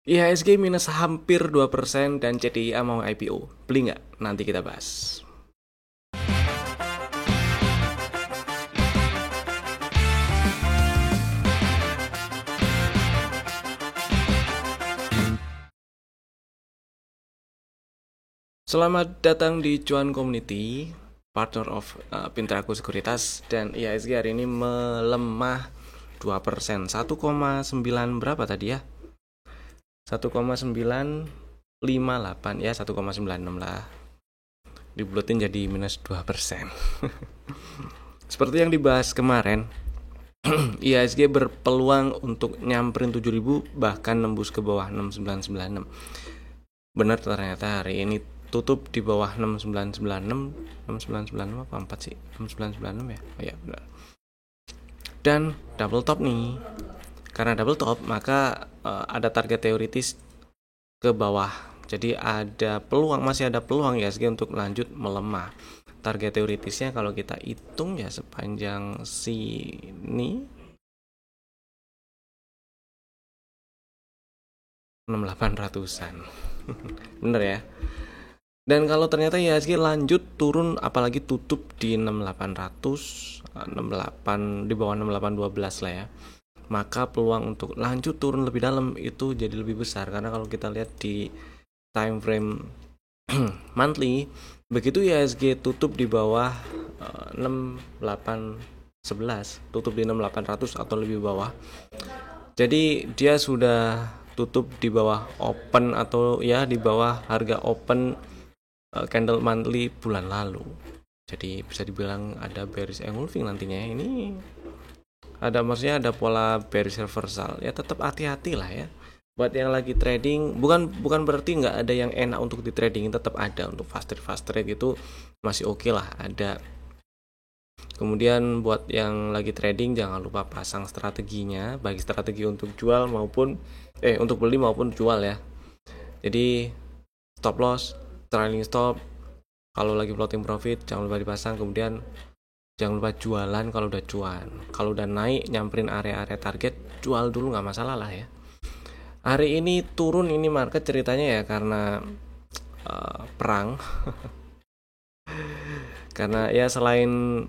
IHSG minus hampir 2% dan CTIA mau IPO. Beli nggak? Nanti kita bahas. Selamat datang di Cuan Community, partner of Pintraku Sekuritas, dan IHSG hari ini melemah 2%, 1,9 berapa tadi ya? 1,958 ya, 1,96 lah. Dibulutin jadi minus 2%. Seperti yang dibahas kemarin, IHSG berpeluang untuk nyamperin 7.000 bahkan nembus ke bawah 6996. Benar, ternyata hari ini tutup di bawah 6996. 6996 apa 4 sih? 6996 ya? Oh ya, benar. Dan double top nih. Karena double top, maka ada target teoritis ke bawah. Jadi masih ada peluang IHSG untuk lanjut melemah. Target teoritisnya kalau kita hitung ya sepanjang sini 6800-an. Bener ya. Dan kalau ternyata IHSG lanjut turun, apalagi tutup di 6800, 68 di bawah 6812 lah ya, maka peluang untuk lanjut turun lebih dalam itu jadi lebih besar. Karena kalau kita lihat di time frame monthly, begitu IHSG tutup di bawah 6811, tutup di 6800 atau lebih bawah, jadi dia sudah tutup di bawah open atau ya di bawah harga open candle monthly bulan lalu. Jadi bisa dibilang ada bearish engulfing nantinya. Ini maksudnya ada pola bearish reversal. Ya tetap hati-hati lah ya. Buat yang lagi trading, bukan berarti nggak ada yang enak untuk di trading, tetap ada. Untuk fast trade gitu masih oke lah, ada. Kemudian buat yang lagi trading jangan lupa pasang strateginya, baik strategi untuk jual maupun untuk beli maupun jual ya. Jadi stop loss, trailing stop, kalau lagi floating profit jangan lupa dipasang. Kemudian jangan lupa jualan kalau udah cuan. Kalau udah naik nyamperin area-area target, jual dulu, nggak masalah lah ya. Hari ini turun ini market ceritanya ya karena perang. Karena ya selain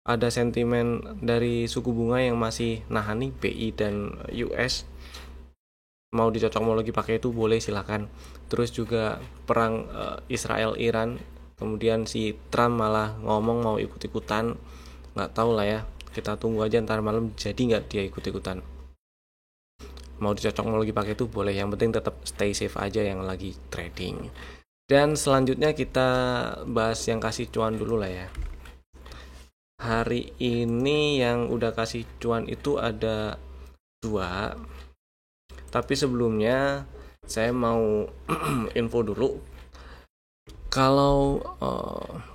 ada sentimen dari suku bunga yang masih nahan nih, BI dan US, mau dicocok mau lagi pakai itu boleh silakan. Terus juga perang Israel Iran, kemudian si Trump malah ngomong mau ikut-ikutan, nggak tahu lah ya, kita tunggu aja ntar malam jadi nggak dia ikut-ikutan. Mau dicocok mau lagi pakai itu boleh, yang penting tetap stay safe aja yang lagi trading. Dan selanjutnya kita bahas yang kasih cuan dulu lah ya. Hari ini yang udah kasih cuan itu ada 2. Tapi sebelumnya saya mau info dulu. Kalau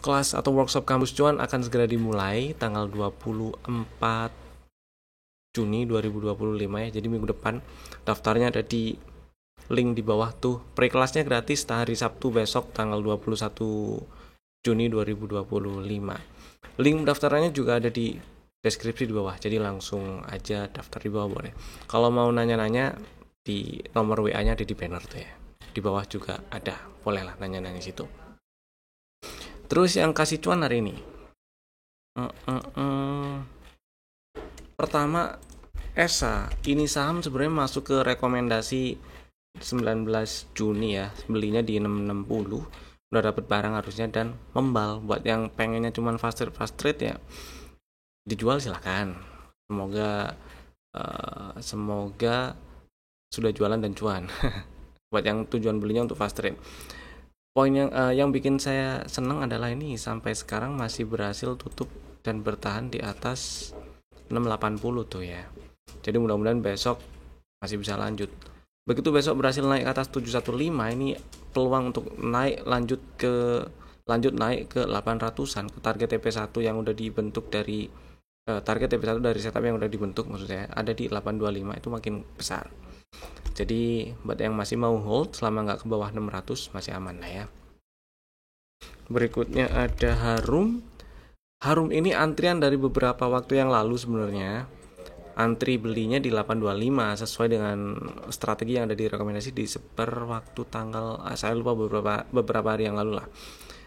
kelas atau workshop kampus cuan akan segera dimulai tanggal 24 Juni 2025 ya. Jadi minggu depan. Daftarnya ada di link di bawah tuh. Pre-kelasnya gratis hari Sabtu besok tanggal 21 Juni 2025. Link daftarannya juga ada di deskripsi di bawah. Jadi langsung aja daftar di bawah boleh. Kalau mau nanya-nanya di nomor WA-nya ada di banner tuh ya. Di bawah juga ada. Boleh lah nanya-nanya situ. Terus yang kasih cuan hari ini. Pertama, ESA. Ini saham sebenarnya masuk ke rekomendasi 19 Juni ya. Belinya di 660. Udah dapat barang harusnya dan membal. Buat yang pengennya cuman fast trade ya dijual silakan. Semoga sudah jualan dan cuan. Buat yang tujuan belinya untuk fast trade. Poin yang bikin saya senang adalah ini sampai sekarang masih berhasil tutup dan bertahan di atas 680 tuh ya. Jadi mudah-mudahan besok masih bisa lanjut. Begitu besok berhasil naik ke atas 715, ini peluang untuk lanjut naik ke 800-an, ke target TP1 yang udah dibentuk dari target TP1 dari setup yang udah dibentuk, maksudnya ada di 825, itu makin besar. Jadi buat yang masih mau hold selama nggak ke bawah 600 masih aman lah ya. Berikutnya ada Harum ini antrian dari beberapa waktu yang lalu sebenarnya. antri belinya di 825 sesuai dengan strategi yang ada di rekomendasi di waktu tanggal saya lupa beberapa hari yang lalu lah.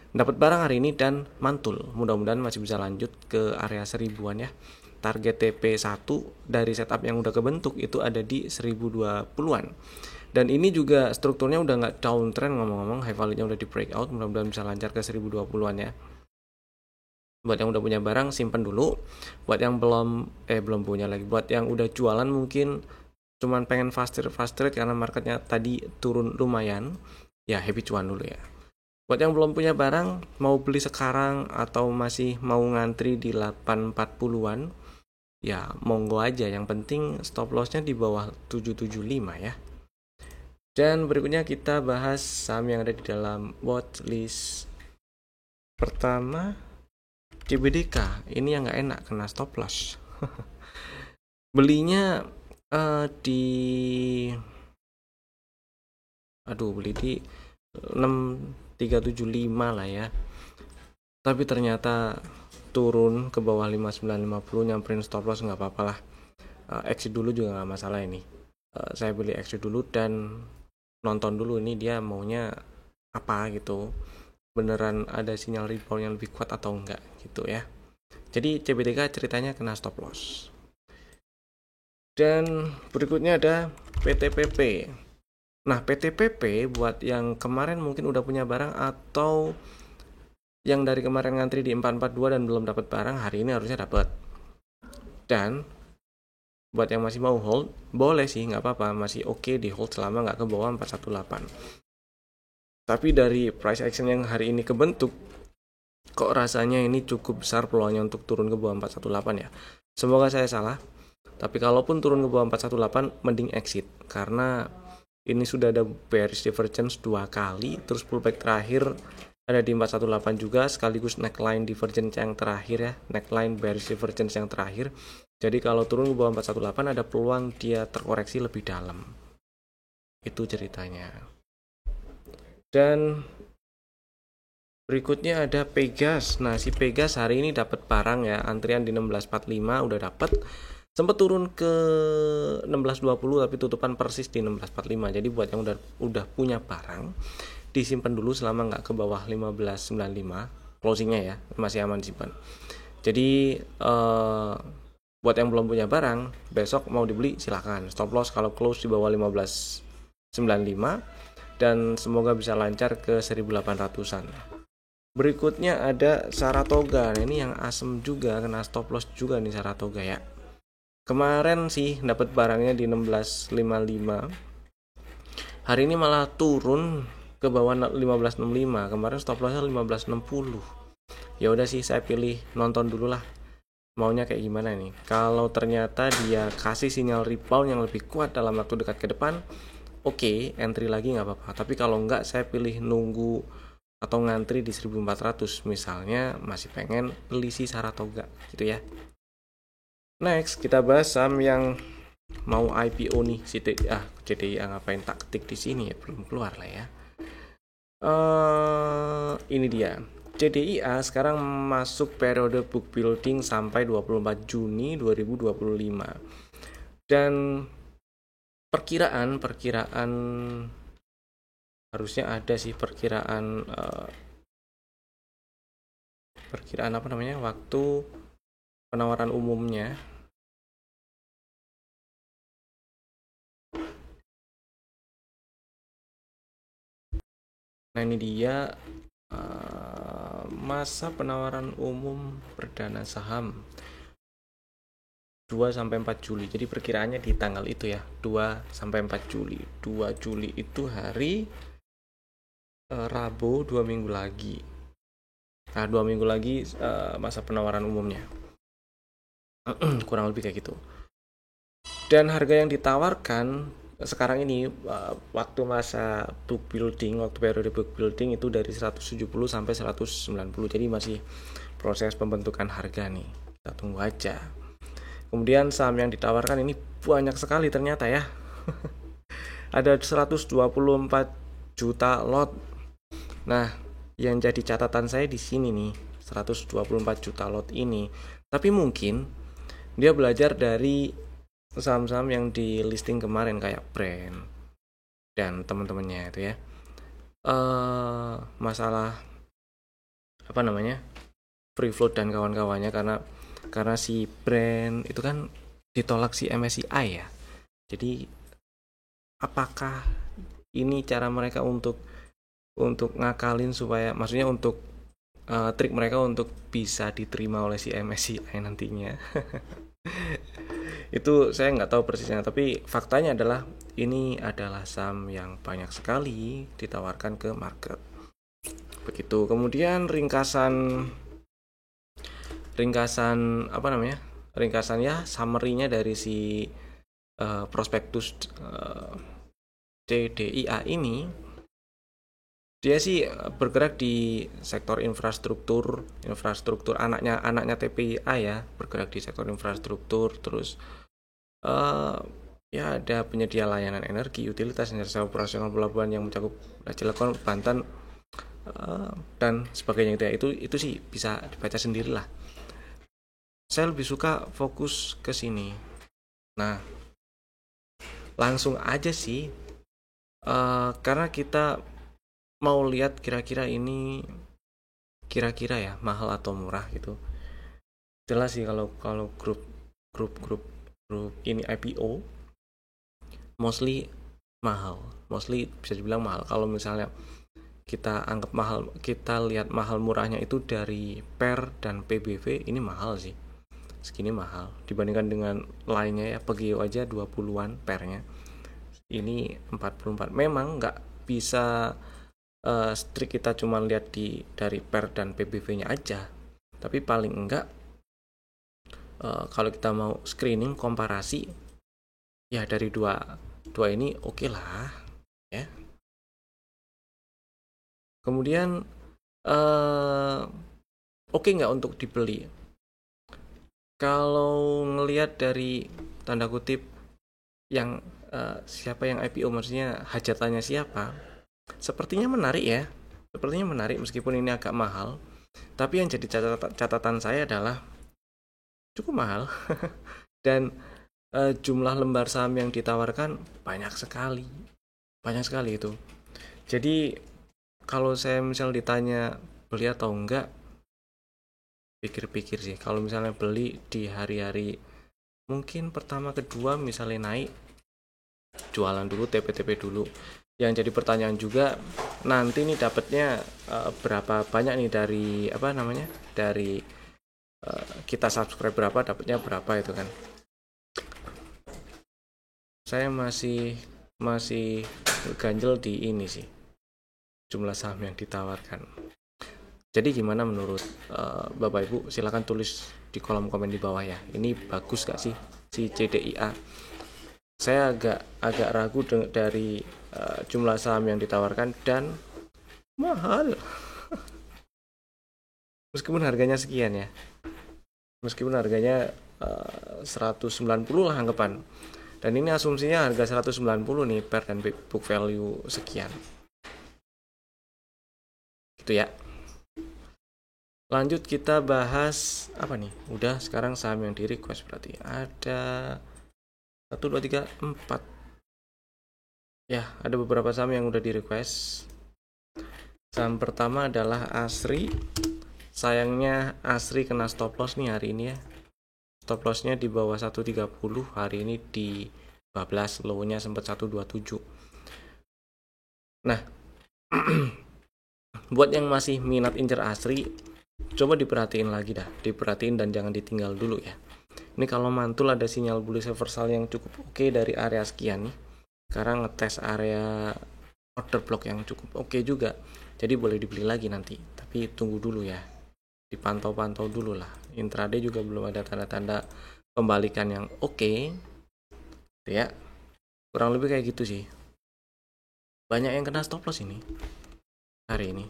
Dapat barang hari ini dan mantul. Mudah-mudahan masih bisa lanjut ke area 1000-an ya. Target TP1 dari setup yang udah kebentuk itu ada di 1020-an. Dan ini juga strukturnya udah nggak downtrend, ngomong-ngomong high value-nya udah di breakout, mudah-mudahan bisa lancar ke 1020-an ya. Buat yang udah punya barang simpan dulu. Buat yang belum punya lagi, buat yang udah jualan mungkin cuman pengen fast trade karena marketnya tadi turun lumayan, ya happy cuan dulu ya. Buat yang belum punya barang, mau beli sekarang atau masih mau ngantri di 840-an, ya monggo aja. Yang penting stop lossnya di bawah 775 ya. Dan berikutnya kita bahas saham yang ada di dalam watchlist. Pertama, CBDK. Ini yang nggak enak, kena stop loss. Belinya beli di 6375 lah ya. Tapi ternyata turun ke bawah 5950, nyamperin stop loss, nggak apa-apa lah. Exit dulu juga nggak masalah ini. Saya beli exit dulu dan nonton dulu ini dia maunya apa gitu. Beneran ada sinyal rebound yang lebih kuat atau enggak gitu ya. Jadi CBDK ceritanya kena stop loss. Dan berikutnya ada PTPP. Nah, PTPP buat yang kemarin mungkin udah punya barang atau yang dari kemarin ngantri di 442 dan belum dapat barang, hari ini harusnya dapat. Dan buat yang masih mau hold, boleh sih, nggak apa-apa, masih oke di hold selama nggak ke bawah 418. Tapi dari price action yang hari ini kebentuk, kok rasanya ini cukup besar peluangnya untuk turun ke bawah 418 ya. Semoga saya salah. Tapi kalaupun turun ke bawah 418, mending exit. Karena ini sudah ada bearish divergence 2 kali, terus pullback terakhir ada di 418 juga, sekaligus neckline divergence yang terakhir ya, neckline bearish divergence yang terakhir. Jadi kalau turun ke bawah 418 ada peluang dia terkoreksi lebih dalam. Itu ceritanya. Dan berikutnya ada Pegas. Nah, si Pegas hari ini dapat barang ya, antrian di 1645 udah dapat. Sempat turun ke 1620 tapi tutupan persis di 1645. Jadi buat yang udah punya barang, disimpan dulu selama nggak ke bawah 1595 closingnya ya, masih aman simpan. Jadi buat yang belum punya barang, besok mau dibeli silakan. Stop loss kalau close di bawah 1595 dan semoga bisa lancar ke 1800-an. Berikutnya ada Saratoga. Nah, ini yang asem juga, kena stop loss juga nih Saratoga ya. Kemarin sih dapat barangnya di 1655. Hari ini malah turun ke bawah 1565. Kemarin stop lossnya 1560. Ya udah sih, saya pilih nonton dulu lah. Maunya kayak gimana nih? Kalau ternyata dia kasih sinyal rebound yang lebih kuat dalam waktu dekat ke depan, oke, entry lagi nggak apa-apa. Tapi kalau nggak, saya pilih nunggu atau ngantri di 1400 misalnya, masih pengen beli si Saratoga gitu ya. Next, kita bahas saham yang mau IPO nih, CDIA ngapain tak ketik di sini ya, belum keluar lah ya. Ini dia. CDIA sekarang masuk periode book building sampai 24 Juni 2025. Dan perkiraan harusnya ada sih perkiraan apa namanya, waktu penawaran umumnya. Nah, ini dia masa penawaran umum perdana saham 2-4 Juli. Jadi perkiraannya di tanggal itu ya, 2-4 Juli. 2 Juli itu hari Rabu, 2 minggu lagi. Nah, 2 minggu lagi masa penawaran umumnya. Kurang lebih kayak gitu. Dan harga yang ditawarkan sekarang ini waktu masa book building, waktu periode book building itu dari 170 sampai 190. Jadi masih proses pembentukan harga nih. Kita tunggu aja. Kemudian saham yang ditawarkan ini banyak sekali ternyata ya. Ada 124 juta lot. Nah, yang jadi catatan saya di sini nih, 124 juta lot ini. Tapi mungkin dia belajar dari saham-saham yang di listing kemarin kayak Brand dan teman-temannya itu ya. Masalah apa namanya, free float dan kawan-kawannya, karena si Brand itu kan ditolak si MSCI ya. Jadi apakah ini cara mereka untuk ngakalin supaya, maksudnya untuk trik mereka untuk bisa diterima oleh si MSCI nantinya. Itu saya nggak tahu persisnya, tapi faktanya adalah ini adalah saham yang banyak sekali ditawarkan ke market. Begitu. Kemudian ringkasan apa namanya? Ringkasan ya, summary-nya dari si prospektus CDIA ini, dia sih bergerak di sektor infrastruktur anaknya TPIA ya, bergerak di sektor infrastruktur. Terus ya ada penyedia layanan energi, utilitas, jasa operasional pelabuhan yang mencakup Cilegon, Banten, dan sebagainya gitu ya. Itu sih bisa dibaca sendirilah. Saya lebih suka fokus ke sini. Nah, langsung aja sih, karena kita mau lihat kira-kira ya mahal atau murah gitu. Jelas sih kalau grup ini IPO mostly bisa dibilang mahal. Kalau misalnya kita anggap mahal, kita lihat mahal murahnya itu dari PER dan PBV, ini mahal sih, segini mahal dibandingkan dengan lainnya ya. Pegio aja 20-an PER-nya, ini 44. Memang nggak bisa strict kita cuma lihat dari PER dan PBV-nya aja, tapi paling enggak kalau kita mau screening komparasi ya dari dua ini oke lah ya. Kemudian oke nggak untuk dibeli? Kalau ngelihat dari tanda kutip yang siapa yang IPO, maksudnya hajatannya siapa, sepertinya menarik ya. Sepertinya menarik meskipun ini agak mahal. Tapi yang jadi catatan saya adalah cukup mahal. Dan jumlah lembar saham yang ditawarkan banyak sekali itu. Jadi kalau saya misal ditanya beli atau enggak, pikir-pikir sih. Kalau misalnya beli di hari-hari mungkin pertama kedua misalnya naik, jualan dulu, TP dulu. Yang jadi pertanyaan juga, nanti nih dapatnya berapa banyak nih dari apa namanya, dari kita subscribe berapa, dapatnya berapa itu kan. Saya masih ganjel di ini sih, jumlah saham yang ditawarkan. Jadi gimana menurut Bapak Ibu? Silakan tulis di kolom komen di bawah ya. Ini bagus gak sih si CDIA? Saya agak ragu dari jumlah saham yang ditawarkan dan mahal. Meskipun harganya sekian ya. Meskipun harganya 190 lah anggapan. Dan ini asumsinya harga 190 nih PER dan book value sekian. Gitu ya. Lanjut kita bahas apa nih? Udah, sekarang saham yang di request berarti ada 1, 2, 3, 4. Ya, ada beberapa saham yang udah di request. Saham pertama adalah Asri. Sayangnya Asri kena stop loss nih hari ini ya. Stop lossnya di bawah 130, hari ini di 12, low-nya sempat 127. Nah, buat yang masih minat incer Asri, coba diperhatiin lagi dah, diperhatiin dan jangan ditinggal dulu ya. Ini kalau mantul ada sinyal bullish reversal yang cukup oke dari area sekian nih. Sekarang ngetes area order block yang cukup oke juga. Jadi boleh dibeli lagi nanti, tapi tunggu dulu ya. Dipantau-pantau dulu lah. Intraday juga belum ada tanda-tanda pembalikan yang oke. Ya. Kurang lebih kayak gitu sih. Banyak yang kena stop loss ini hari ini.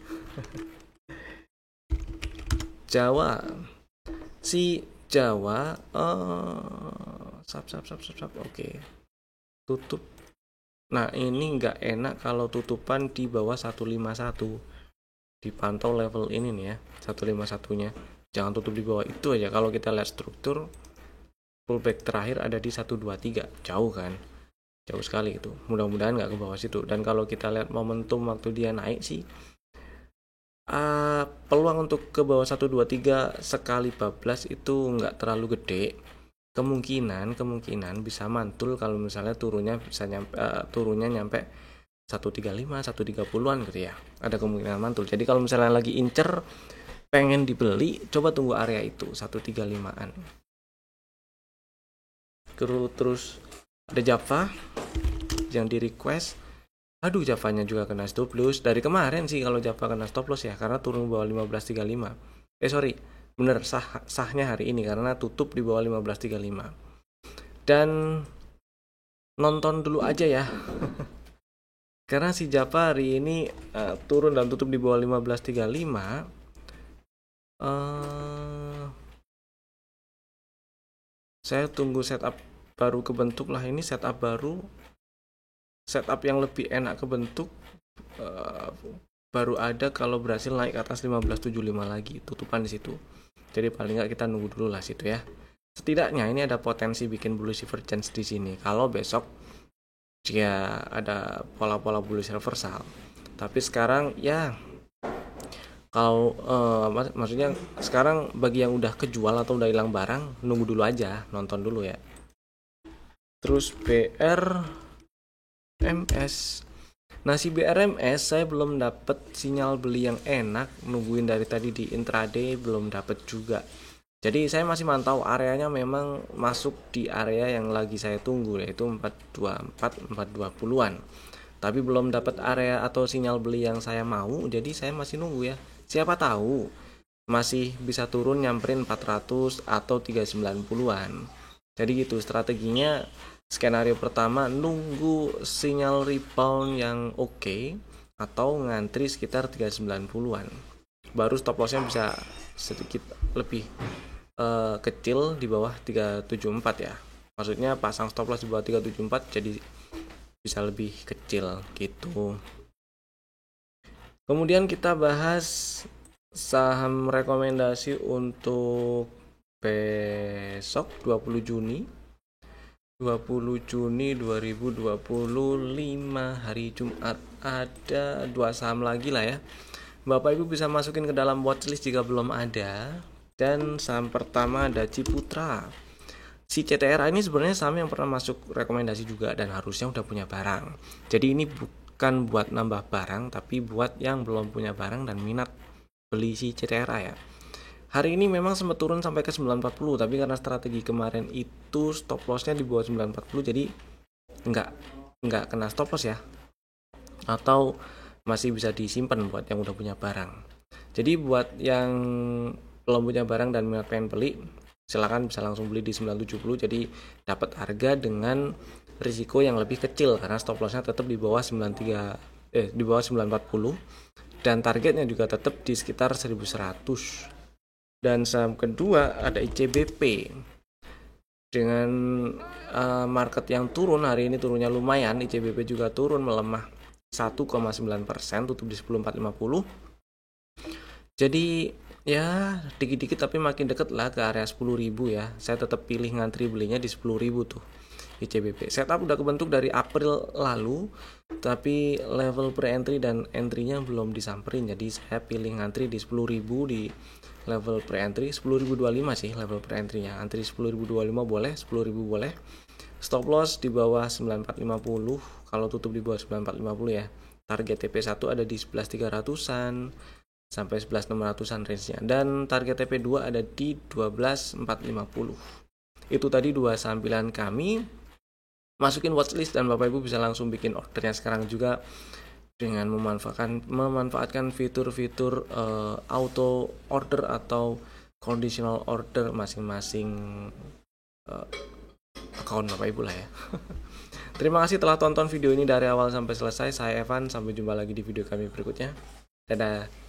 Jawa. Si Jawa oke. Tutup. Nah, ini nggak enak kalau tutupan di bawah 151. Dipantau level ini nih ya, 151-nya. Jangan tutup di bawah itu aja. Kalau kita lihat struktur pullback terakhir ada di 123, jauh kan, jauh sekali itu. Mudah-mudahan nggak ke bawah situ. Dan kalau kita lihat momentum waktu dia naik sih, peluang untuk ke bawah 123 sekali bablas itu nggak terlalu gede. Kemungkinan bisa mantul kalau misalnya turunnya nyampe 135, 130-an gitu ya. Ada kemungkinan mantul. Jadi kalau misalnya lagi incer pengen dibeli, coba tunggu area itu 135-an. Terus ada Java yang di request. Aduh, Javanya juga kena stop loss. Dari kemarin sih kalau Java kena stop loss ya, karena turun bawah 1535. Sorry, bener sahnya hari ini karena tutup di bawah 1535. Dan nonton dulu aja ya. Karena si Java hari ini turun dan tutup di bawah 1535. Saya tunggu setup baru kebentuk lah. Ini setup baru, setup yang lebih enak kebentuk baru ada kalau berhasil naik ke atas 1575 lagi, tutupan di situ. Jadi paling nggak kita nunggu dulu lah situ ya. Setidaknya ini ada potensi bikin bullish divergence di sini. Kalau besok dia ada pola-pola bullish reversal. Tapi sekarang ya, kalau maksudnya sekarang bagi yang udah kejual atau udah hilang barang, nunggu dulu aja, nonton dulu ya. Terus BRMS. Nah, si BRMS saya belum dapet sinyal beli yang enak, nungguin dari tadi di intraday belum dapet juga. Jadi saya masih mantau areanya, memang masuk di area yang lagi saya tunggu, yaitu 424, 420-an. Tapi belum dapat area atau sinyal beli yang saya mau, jadi saya masih nunggu ya. Siapa tahu masih bisa turun nyamperin 400 atau 390-an. Jadi gitu strateginya. Skenario pertama, nunggu sinyal rebound yang oke, atau ngantri sekitar 390-an. Baru stop lossnya bisa sedikit lebih kecil di bawah 374 ya. Maksudnya pasang stop loss di bawah 374 jadi bisa lebih kecil gitu. Kemudian kita bahas saham rekomendasi untuk besok 20 Juni 2025 hari Jumat. Ada 2 saham lagi lah ya. Bapak Ibu bisa masukin ke dalam watchlist jika belum ada. Dan saham pertama ada Ciputra. Si CTRA ini sebenarnya saham yang pernah masuk rekomendasi juga dan harusnya udah punya barang. Jadi ini bukan buat nambah barang, tapi buat yang belum punya barang dan minat beli si CTRA ya. Hari ini memang sempat turun sampai ke 940, tapi karena strategi kemarin itu stop lossnya di bawah 940, jadi nggak kena stop loss ya, atau masih bisa disimpan buat yang udah punya barang. Jadi buat yang belum punya barang dan minat pengen beli, silakan bisa langsung beli di 970, jadi dapat harga dengan risiko yang lebih kecil karena stop lossnya tetap di bawah 940 dan targetnya juga tetap di sekitar 1100. Dan saham kedua ada ICBP. Dengan market yang turun hari ini, turunnya lumayan, ICBP juga turun melemah 1,9%, tutup di 10450. Jadi ya dikit-dikit tapi makin deket lah ke area 10.000 ya. Saya tetap pilih ngantri belinya di 10.000 tuh ICBP. Setup udah kebentuk dari April lalu, tapi level pre-entry dan entry-nya belum disamperin. Jadi saya pilih ngantri di 10.000 di level pre-entry. 10.025 sih level pre-entry-nya. Antri 10.025 boleh, 10.000 boleh. Stop loss di bawah 9450. Kalau tutup di bawah 9450 ya. Target TP1 ada di 11.300-an sampai 11.600-an range-nya. Dan target TP2 ada di 12.450. Itu tadi 2 saham pilihan kami. Masukin watchlist dan Bapak Ibu bisa langsung bikin ordernya sekarang juga dengan memanfaatkan fitur-fitur auto order atau conditional order masing-masing account Bapak Ibu lah ya. Terima kasih telah tonton video ini dari awal sampai selesai. Saya Evan, sampai jumpa lagi di video kami berikutnya. Dadah.